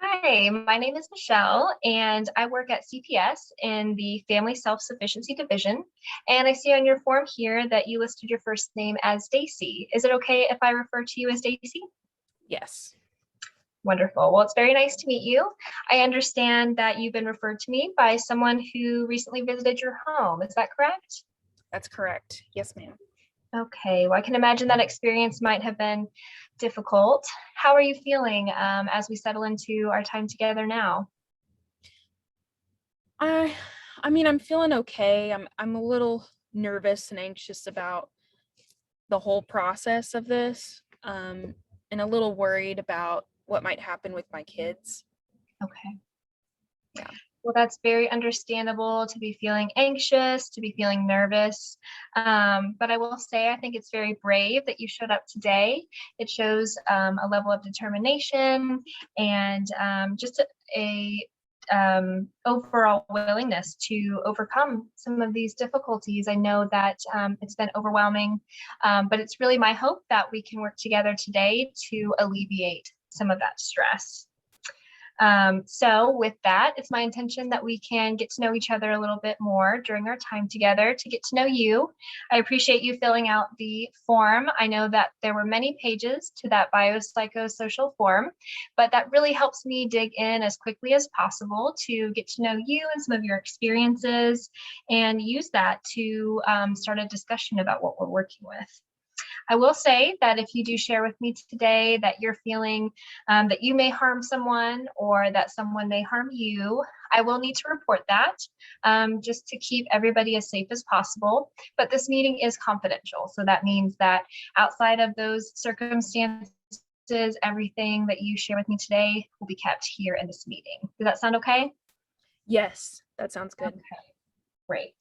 Hi, my name is Michelle, and I work at CPS in the Family Self-Sufficiency Division. And I see on your form here that you listed your first name as Stacy. Is it okay if I refer to you as Stacy? Yes. Wonderful. Well, it's very nice to meet you. I understand that you've been referred to me by someone who recently visited your home. Is that correct? That's correct. Yes, ma'am. Okay, well, I can imagine that experience might have been difficult. How are you feeling as we settle into our time together now? I I mean, I'm feeling okay. I'm a little nervous and anxious about the whole process of this. And a little worried about what might happen with my kids. Okay. Yeah. Well, that's very understandable to be feeling anxious, to be feeling nervous. But I will say, I think it's very brave that you showed up today. It shows a level of determination and just overall willingness to overcome some of these difficulties. I know that it's been overwhelming, but it's really my hope that we can work together today to alleviate some of that stress. So with that, it's my intention that we can get to know each other a little bit more during our time together to get to know you. I appreciate you filling out the form. I know that there were many pages to that biopsychosocial form, but that really helps me dig in as quickly as possible to get to know you and some of your experiences and use that to start a discussion about what we're working with. I will say that if you do share with me today that you're feeling that you may harm someone or that someone may harm you, I will need to report that just to keep everybody as safe as possible. But this meeting is confidential. So that means that outside of those circumstances, everything that you share with me today will be kept here in this meeting. Does that sound okay? Yes, that sounds good. Okay. Great.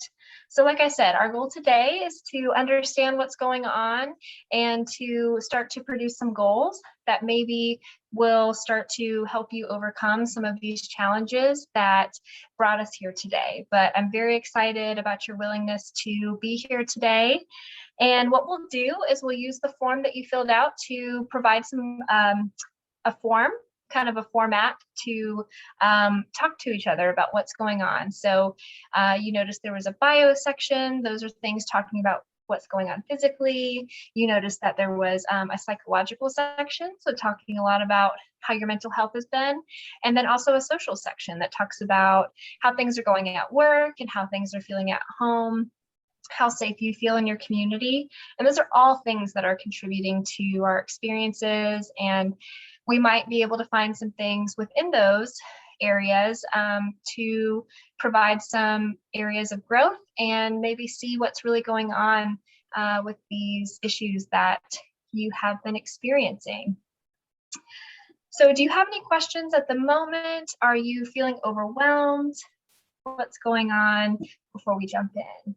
So like I said, our goal today is to understand what's going on and to start to produce some goals that maybe will start to help you overcome some of these challenges that brought us here today. But I'm very excited about your willingness to be here today. And what we'll do is we'll use the form that you filled out to provide a form, kind of a format to talk to each other about what's going on. So you notice there was a bio section. Those are things talking about what's going on physically. You notice that there was a psychological section, so talking a lot about how your mental health has been, and then also a social section that talks about how things are going at work and how things are feeling at home, how safe you feel in your community. And those are all things that are contributing to our experiences, and we might be able to find some things within those areas to provide some areas of growth and maybe see what's really going on with these issues that you have been experiencing. So do you have any questions at the moment? Are you feeling overwhelmed? What's going on before we jump in?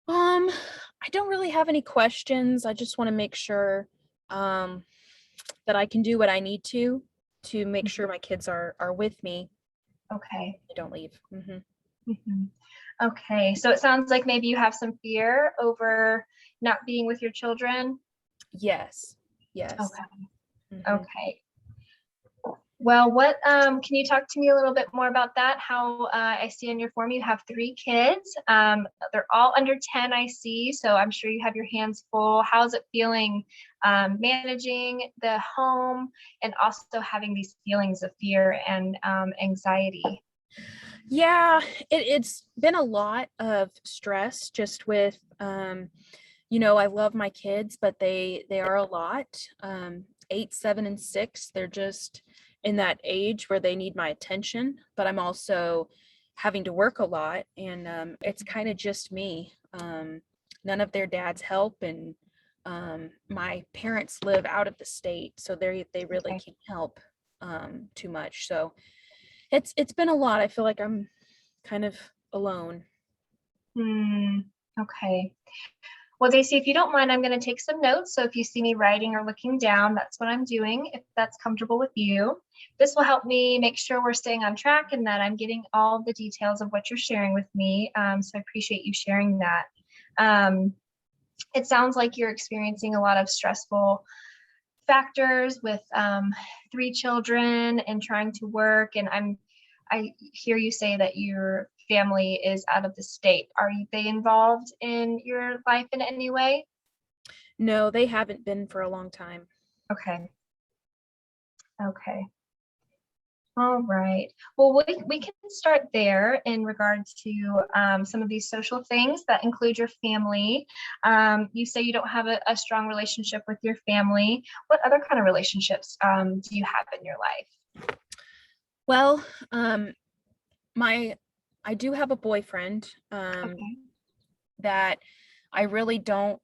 I don't really have any questions. I just want to make sure that I can do what I need to make sure my kids are with me. Okay. They don't leave. Okay, so it sounds like maybe you have some fear over not being with your children. Yes. Okay. Okay. Well, can you talk to me a little bit more about that? How I see in your form you have 3 kids. They're all under 10, I see, so I'm sure you have your hands full. How's it feeling managing the home and also having these feelings of fear and anxiety? Yeah, it's been a lot of stress just with I love my kids, but they are a lot. 8, 7, and 6, they're just in that age where they need my attention, but I'm also having to work a lot, and it's kind of just me. None of their dads help, and my parents live out of the state, so they really can't help too much. So it's been a lot. I feel like I'm kind of alone. Okay. Well, Daisy, if you don't mind, I'm going to take some notes. So if you see me writing or looking down, that's what I'm doing, if that's comfortable with you. This will help me make sure we're staying on track and that I'm getting all the details of what you're sharing with me. So I appreciate you sharing that. It sounds like you're experiencing a lot of stressful factors with 3 children and trying to work. And I hear you say that your family is out of the state. Are they involved in your life in any way? No, they haven't been for a long time. Okay. Okay. All right. Well, we can start there in regards to some of these social things that include your family. You say you don't have a strong relationship with your family. What other kind of relationships do you have in your life? Well, I do have a boyfriend Okay. that I really don't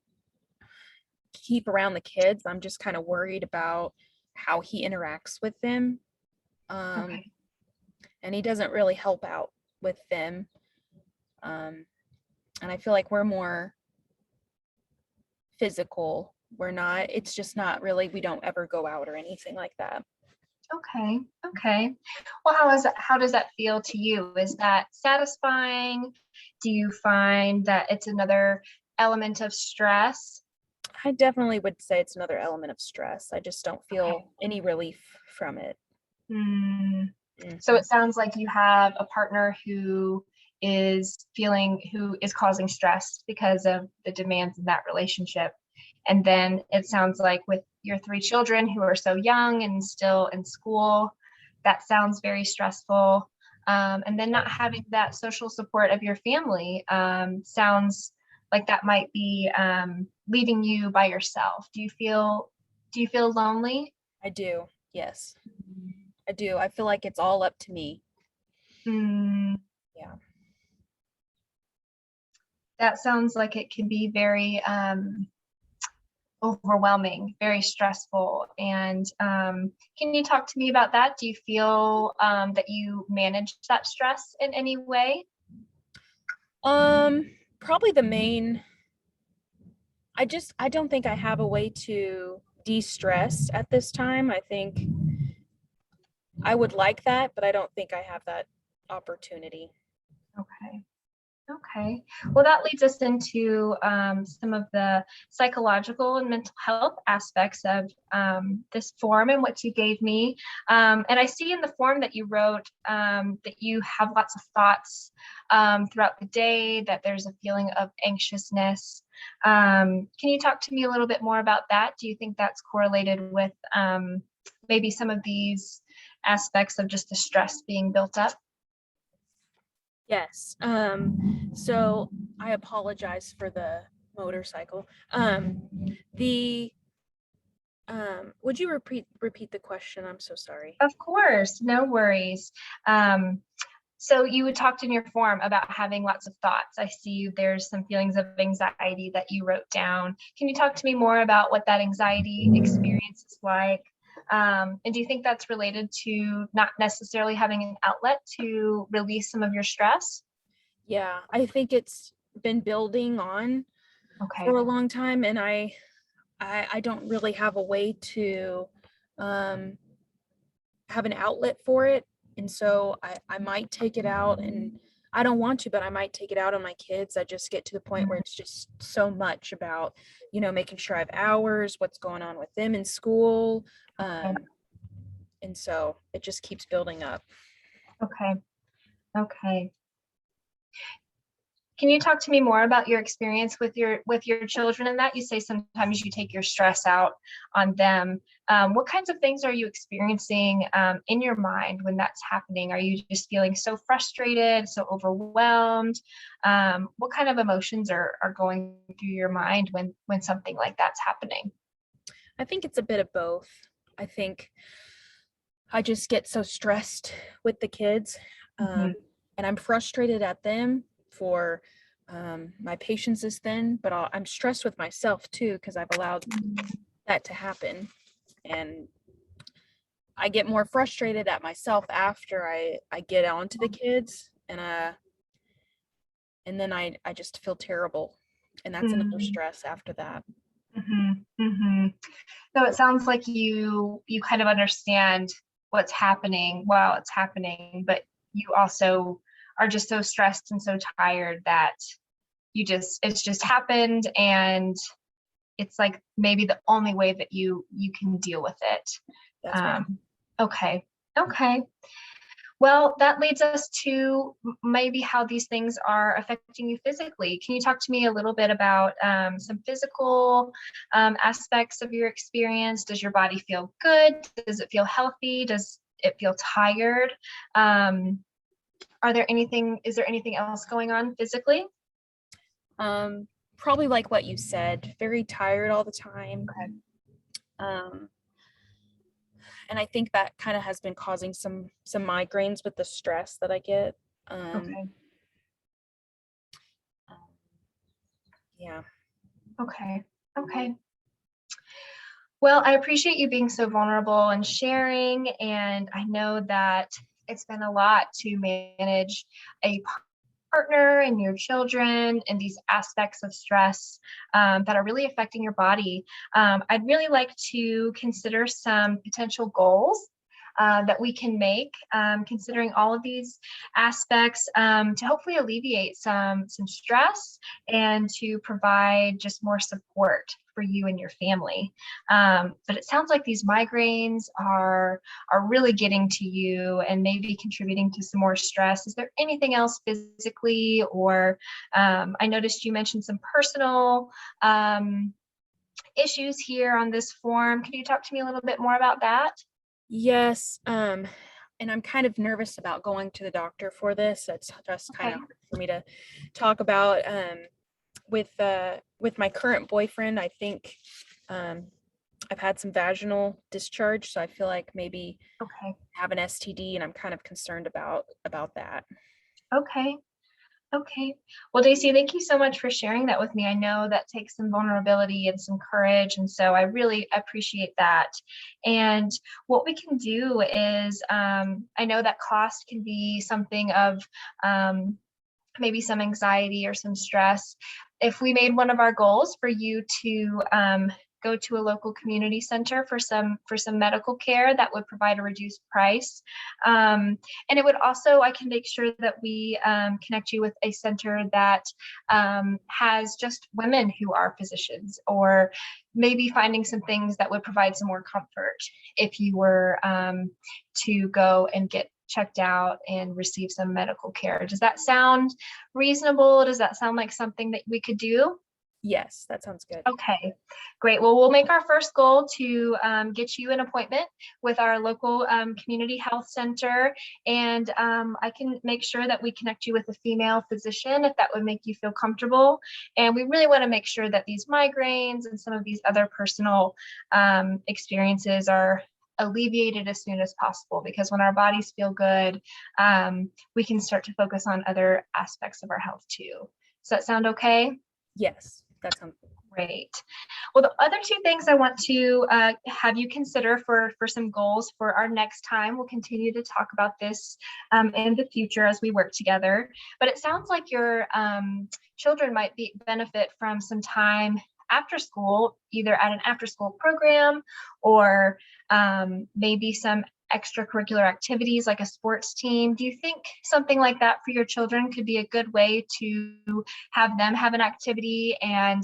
keep around the kids. I'm just kind of worried about how he interacts with them. Okay. And he doesn't really help out with them. And I feel like we're more physical. It's just not really, we don't ever go out or anything like that. Okay. Okay. Well, how does that feel to you? Is that satisfying? Do you find that it's another element of stress? I definitely would say it's another element of stress. I just don't Okay. feel any relief from it. Hmm. So Mhm. it sounds like you have a partner who is causing stress because of the demands in that relationship. And then it sounds like with your 3 children who are so young and still in school, that sounds very stressful. And then not having that social support of your family sounds like that might be leaving you by yourself. Do you feel lonely? I do. Yes, I do. I feel like it's all up to me. Mm, Yeah. that sounds like it can be very overwhelming, very stressful. And can you talk to me about that? Do you feel that you manage that stress in any way? Probably the main, I don't think I have a way to de-stress at this time. I think I would like that, but I don't think I have that opportunity. Okay. Okay. Well, that leads us into some of the psychological and mental health aspects of this form and what you gave me. And I see in the form that you wrote that you have lots of thoughts throughout the day, that there's a feeling of anxiousness. Can you talk to me a little bit more about that? Do you think that's correlated with maybe some of these aspects of just the stress being built up? Yes. So I apologize for the motorcycle. The would you repeat the question? I'm so sorry. Of course, no worries. Um, so you talked in your form about having lots of thoughts. I see there's some feelings of anxiety that you wrote down. Can you talk to me more about what that anxiety experience is like? And do you think that's related to not necessarily having an outlet to release some of your stress? Yeah, I think it's been building on Okay. for a long time, and I don't really have a way to um have an outlet for it. And so I might take it out, and I don't want to, but I might take it out on my kids. I just get to the point where it's just so much about, making sure I have hours, what's going on with them in school. Okay. And so it just keeps building up. Okay. Okay. Can you talk to me more about your experience with your children and that? You say sometimes you take your stress out on them. What kinds of things are you experiencing in your mind when that's happening? Are you just feeling so frustrated, so overwhelmed? What kind of emotions are going through your mind when something like that's happening? I think it's a bit of both. I think I just get so stressed with the kids, Mhm. and I'm frustrated at them for my patience is thin, but I'm stressed with myself too because I've allowed that to happen, and I get more frustrated at myself after I get onto the kids, and then I just feel terrible, and that's another Mhm. stress after that. Mhm. Mhm. So it sounds like you kind of understand what's happening while it's happening, but you also are just so stressed and so tired that it's just happened, and it's like maybe the only way that you can deal with it. That's right. Okay. Okay. Well, that leads us to maybe how these things are affecting you physically. Can you talk to me a little bit about some physical aspects of your experience? Does your body feel good? Does it feel healthy? Does it feel tired? Is there anything else going on physically? Probably like what you said, very tired all the time. Okay. Um, and I think that kind of has been causing some migraines with the stress that I get. Okay. Um, yeah. Okay. Okay. Well, I appreciate you being so vulnerable and sharing. And I know that it's been a lot to manage a partner and your children and these aspects of stress that are really affecting your body. I'd really like to consider some potential goals that we can make, considering all of these aspects to hopefully alleviate some stress and to provide just more support for you and your family. But it sounds like these migraines are really getting to you and maybe contributing to some more stress. Is there anything else physically, or I noticed you mentioned some personal issues here on this form. Can you talk to me a little bit more about that? Yes. And I'm kind of nervous about going to the doctor for this. It's just kind Okay. of hard for me to talk about. With my current boyfriend, I think I've had some vaginal discharge, so I feel like maybe Okay. I have an STD, and I'm kind of concerned about that. Okay. Okay. Well, Daisy, thank you so much for sharing that with me. I know that takes some vulnerability and some courage, and so I really appreciate that. And what we can do is, I know that cost can be something of maybe some anxiety or some stress. If we made one of our goals for you to go to a local community center for some medical care, that would provide a reduced price. And it would also, I can make sure that we connect you with a center that has just women who are physicians, or maybe finding some things that would provide some more comfort if you were to go and get checked out and receive some medical care. Does that sound reasonable? Does that sound like something that we could do? Yes, that sounds good. Okay, great. Well, we'll make our first goal to get you an appointment with our local community health center. And I can make sure that we connect you with a female physician if that would make you feel comfortable. And we really want to make sure that these migraines and some of these other personal experiences are alleviated as soon as possible, because when our bodies feel good, we can start to focus on other aspects of our health too. Does that sound okay? Yes, that sounds good. Great. Well, the other two things I want to have you consider for some goals for our next time. We'll continue to talk about this in the future as we work together. But it sounds like your children might benefit from some time after school, either at an after school program or maybe some extracurricular activities like a sports team. Do you think something like that for your children could be a good way to have them have an activity, and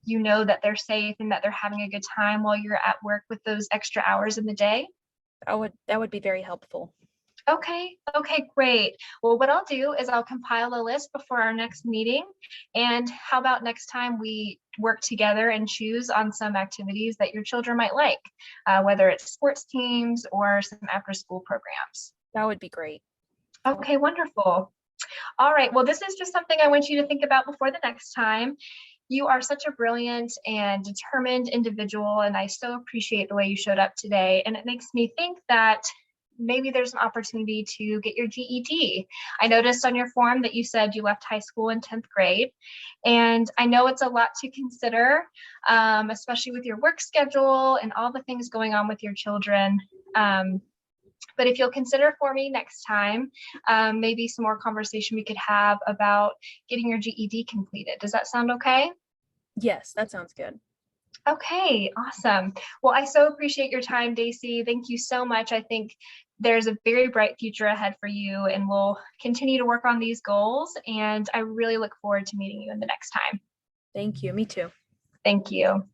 you know that they're safe and that they're having a good time while you're at work with those extra hours in the day? That would be very helpful. Okay, great. Well, what I'll do is I'll compile a list before our next meeting. And how about next time we work together and choose on some activities that your children might like, whether it's sports teams or some after school programs. That would be great. Okay, wonderful. All right, well, this is just something I want you to think about before the next time. You are such a brilliant and determined individual, and I so appreciate the way you showed up today. And it makes me think that maybe there's an opportunity to get your GED. I noticed on your form that you said you left high school in 10th grade. And I know it's a lot to consider, especially with your work schedule and all the things going on with your children. But if you'll consider for me next time, maybe some more conversation we could have about getting your GED completed. Does that sound okay? Yes, that sounds good. Okay, awesome. Well, I so appreciate your time, Daisy. Thank you so much. I think there's a very bright future ahead for you, and we'll continue to work on these goals. And I really look forward to meeting you in the next time. Thank you. Me too. Thank you.